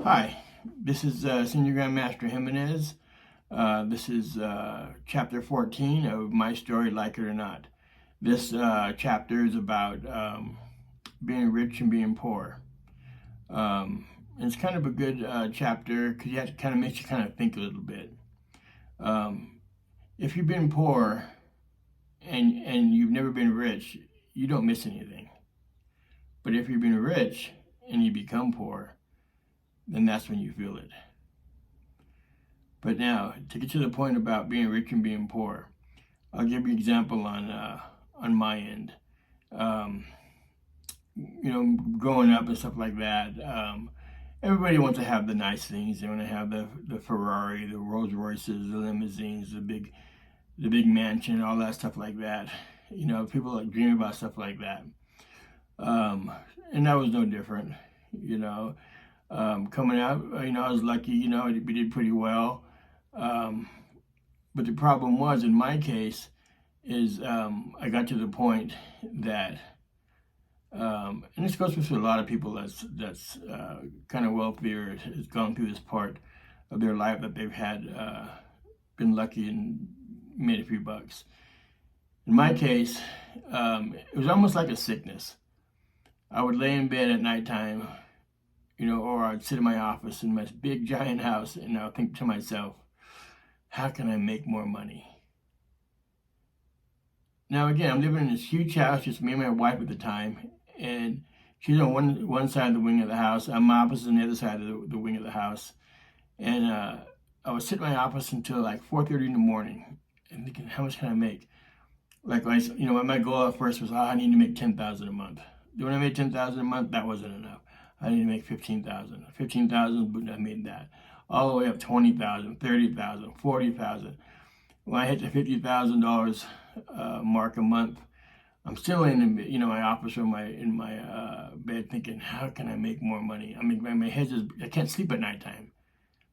Hi, this is Senior Grandmaster Jimenez. This is chapter 14 of My Story, Like It or Not. This chapter is about being rich and being poor. It's kind of a good chapter because it kind of makes you kind of think a little bit. Um, if you've been poor and you've never been rich, you don't miss anything. But if you've been rich and you become poor, then that's when you feel it. But now, to get to the point about being rich and being poor, I'll give you an example on my end. Um, growing up and stuff like that, everybody wants to have the nice things. They want to have the Ferrari, the Rolls Royces, the limousines, the big mansion, all that stuff like that. People like dream about stuff like that. Um, and that was no different. Coming out, I was lucky. We did pretty well. But the problem was, in my case, is I got to the point that, and this goes with a lot of people that's kind of wealthier, has gone through this part of their life that they've had been lucky and made a few bucks. In my case, it was almost like a sickness. I would lay in bed at nighttime, or I'd sit in my office in my big giant house, and I'll think to myself, how can I make more money? Now again, I'm living in this huge house, just me and my wife at the time, and she's on one side of the wing of the house. I'm opposite on the other side of the wing of the house, and I would sit in my office until like 4:30 in the morning, and thinking, how much can I make? Like my goal at first was, I need to make 10,000 a month. When I made 10,000 a month, that wasn't enough. I need to make 15,000. 15,000, I made that. All the way up 20,000, 30,000, 40,000. When I hit the $50,000 mark a month, I'm still in my office or in my bed thinking, how can I make more money? I mean, my head just, I can't sleep at nighttime.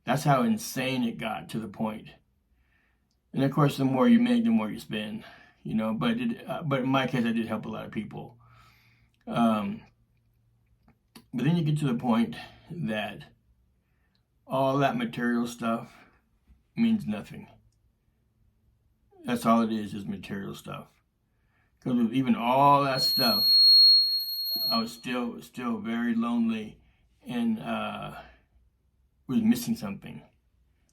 That's how insane it got to the point. And of course, the more you make, the more you spend. But in my case, I did help a lot of people. Um, but then you get to the point that all that material stuff means nothing. That's all it is material stuff. Because with even all that stuff, I was still very lonely and was missing something.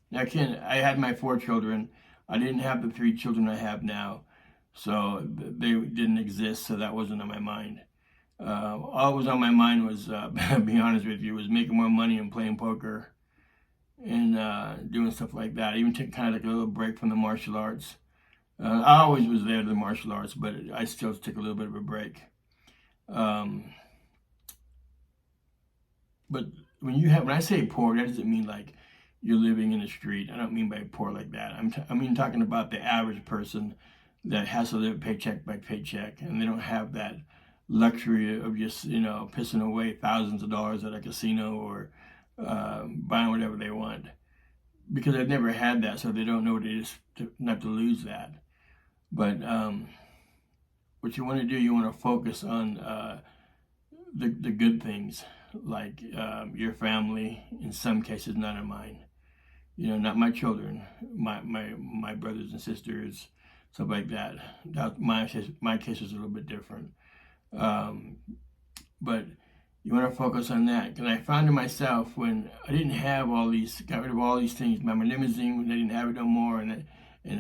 Now, again, I had my 4 children. I didn't have the 3 children I have now, so they didn't exist. So that wasn't on my mind. All was on my mind was, be honest with you, was making more money and playing poker and doing stuff like that. I even took kind of like a little break from the martial arts. I always was there to the martial arts, but I still took a little bit of a break. Um, but when I say poor, that doesn't mean like you're living in the street. I don't mean by poor like that. I mean talking about the average person that has to live paycheck by paycheck, and they don't have that luxury of just pissing away thousands of dollars at a casino or buying whatever they want because they've never had that, so they don't know what it is not to lose that. But what you want to do, you want to focus on the good things, like your family. In some cases, not in mine. Not my children, my brothers and sisters, stuff like that. My case was a little bit different. But you want to focus on that. Because I found in myself when I didn't have got rid of all these things. My limousine, when I didn't have it no more, and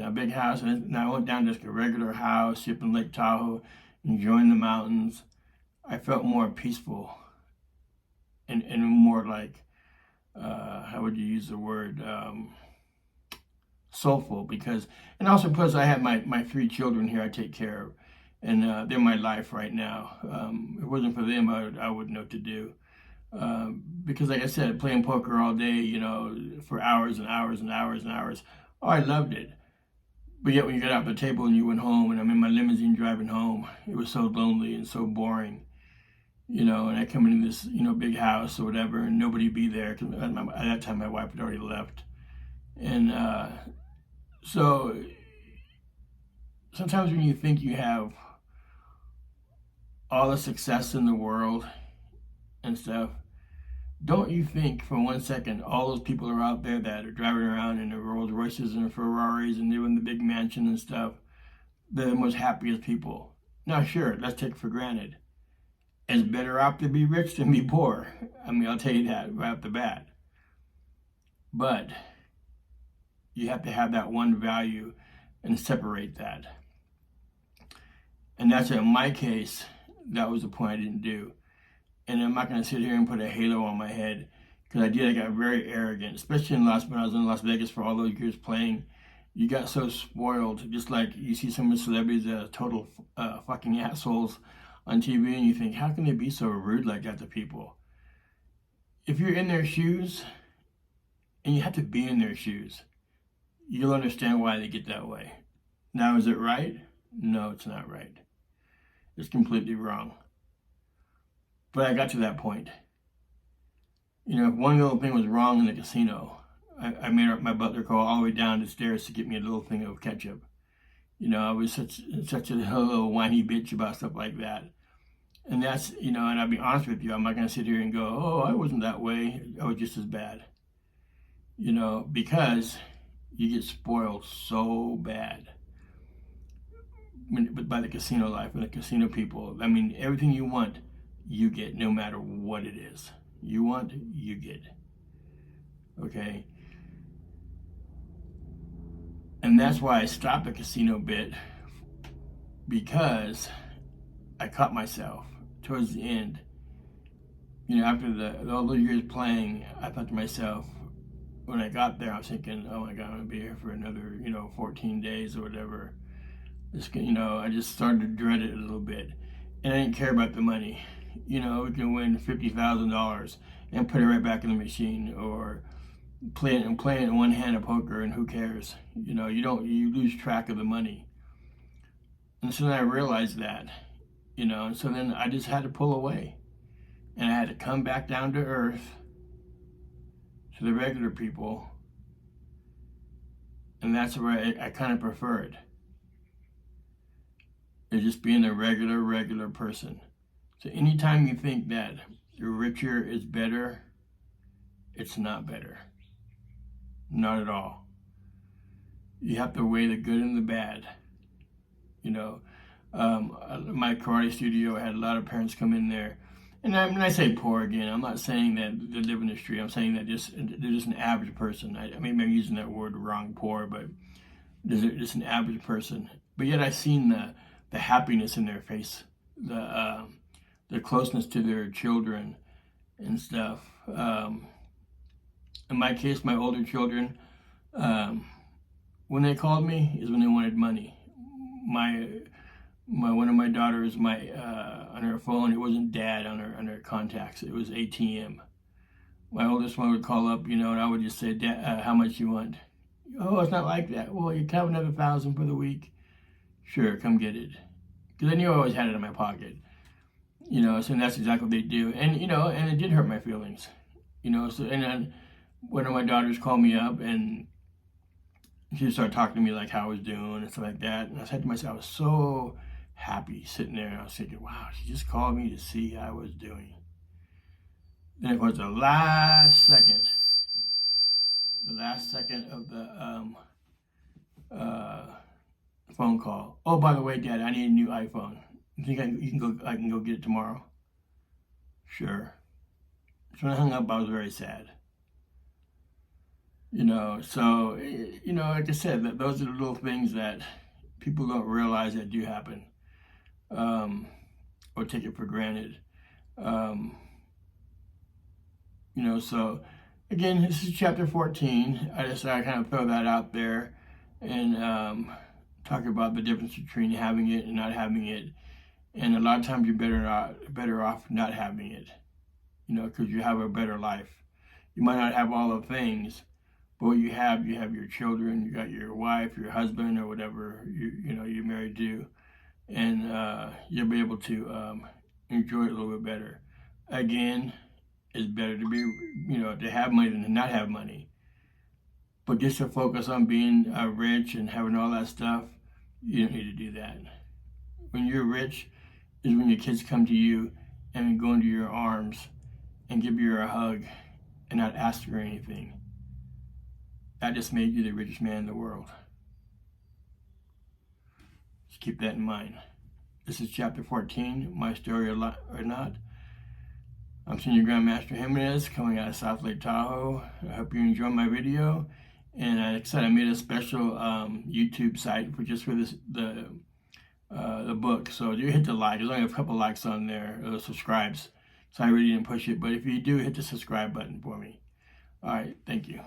a big house, and I went down to just a regular house up in Lake Tahoe, enjoying the mountains. I felt more peaceful and more like, how would you use the word, soulful, and also because I have my 3 children here I take care of, and they're my life right now. If it wasn't for them, I wouldn't know what to do. Because like I said, playing poker all day, for hours and hours and hours and hours, oh, I loved it. But yet when you got off the table and you went home, and I'm in my limousine driving home, it was so lonely and so boring. And I come into this, big house or whatever, and nobody be there. 'Cause at that time, my wife had already left. And so sometimes when you think you have all the success in the world and stuff, Don't you think for 1 second all those people are out there that are driving around in their Rolls Royces and Ferraris and they're in the big mansion and stuff, they're the most happiest people. Now, sure, let's take it for granted. It's better off to be rich than be poor. I mean, I'll tell you that right off the bat. But you have to have that one value and separate that. And that's in my case, that was the point I didn't do. And I'm not going to sit here and put a halo on my head, because I did. I got very arrogant, especially when I was in Las Vegas for all those years playing. You got so spoiled, just like you see some of the celebrities that are total fucking assholes on TV, and you think, how can they be so rude like that to people? If you're in their shoes, and you have to be in their shoes, you'll understand why they get that way. Now, is it right? No, it's not right. It's completely wrong. But I got to that point. You know, if one little thing was wrong in the casino, I made my butler go all the way down the stairs to get me a little thing of ketchup. You know, I was such a little whiny bitch about stuff like that. And that's, you know, and I'll be honest with you, I'm not going to sit here and go, oh, I wasn't that way. I was just as bad. You know, because you get spoiled so bad by the casino life and the casino people. I mean, everything you want, you get, no matter what it is. You want, you get. Okay? And that's why I stopped the casino bit, because I caught myself towards the end. You know, after all those years playing, I thought to myself, when I got there, I was thinking, oh my God, I'm going to be here for another, 14 days or whatever. I just started to dread it a little bit. And I didn't care about the money. You know, we can win $50,000 and put it right back in the machine, or play it in one hand of poker, and who cares? You know, you lose track of the money. And so then I realized that, and so then I just had to pull away. And I had to come back down to earth, to the regular people. And that's where I kind of prefer it. It's just being a regular person. So anytime you think that you're richer is better, it's not better. Not at all. You have to weigh the good and the bad. My karate studio, I had a lot of parents come in there. And when I say poor again, I'm not saying that they live in the street. I'm saying that they're just an average person. I mean, I'm using that word wrong, poor, but they're just an average person. But yet I've seen the happiness in their face, the closeness to their children and stuff. In my case, my older children, when they called me is when they wanted money. One of my daughters, on her phone, it wasn't dad on her contacts. It was ATM. My oldest one would call up, and I would just say, Dad, how much you want? Oh, it's not like that. Well, you can have another 1,000 for the week. Sure, come get it. Because I knew I always had it in my pocket. So that's exactly what they do. And, and it did hurt my feelings. So, and then one of my daughters called me up, and she started talking to me like how I was doing and stuff like that. And I said to myself, I was so happy sitting there. And I was thinking, wow, she just called me to see how I was doing. Then it was the last second of the phone call. Oh, by the way, Dad, I need a new iPhone. You think I can go get it tomorrow? Sure. So when I hung up, I was very sad. So, like I said, those are the little things that people don't realize that do happen, or take it for granted. So again, this is chapter 14. I kind of throw that out there and talk about the difference between having it and not having it. And a lot of times you're better off not having it, because you have a better life. You might not have all the things, but what you have your children, you got your wife, your husband, or whatever you're married to, and you'll be able to enjoy it a little bit better. Again, it's better to be, to have money than to not have money. But just to focus on being rich and having all that stuff, you don't need to do that. When you're rich is when your kids come to you and go into your arms and give her a hug and not ask her anything, that just made you the richest man in the world. Just keep that in mind. This is chapter 14, My Story or Not. I'm Senior Grandmaster Jimenez, coming out of South Lake Tahoe. I hope you enjoy my video. And like I said, I made a special YouTube site for this the book. So do hit the like. There's only a couple likes on there, or subscribes. So I really didn't push it. But if you do, hit the subscribe button for me. All right, thank you.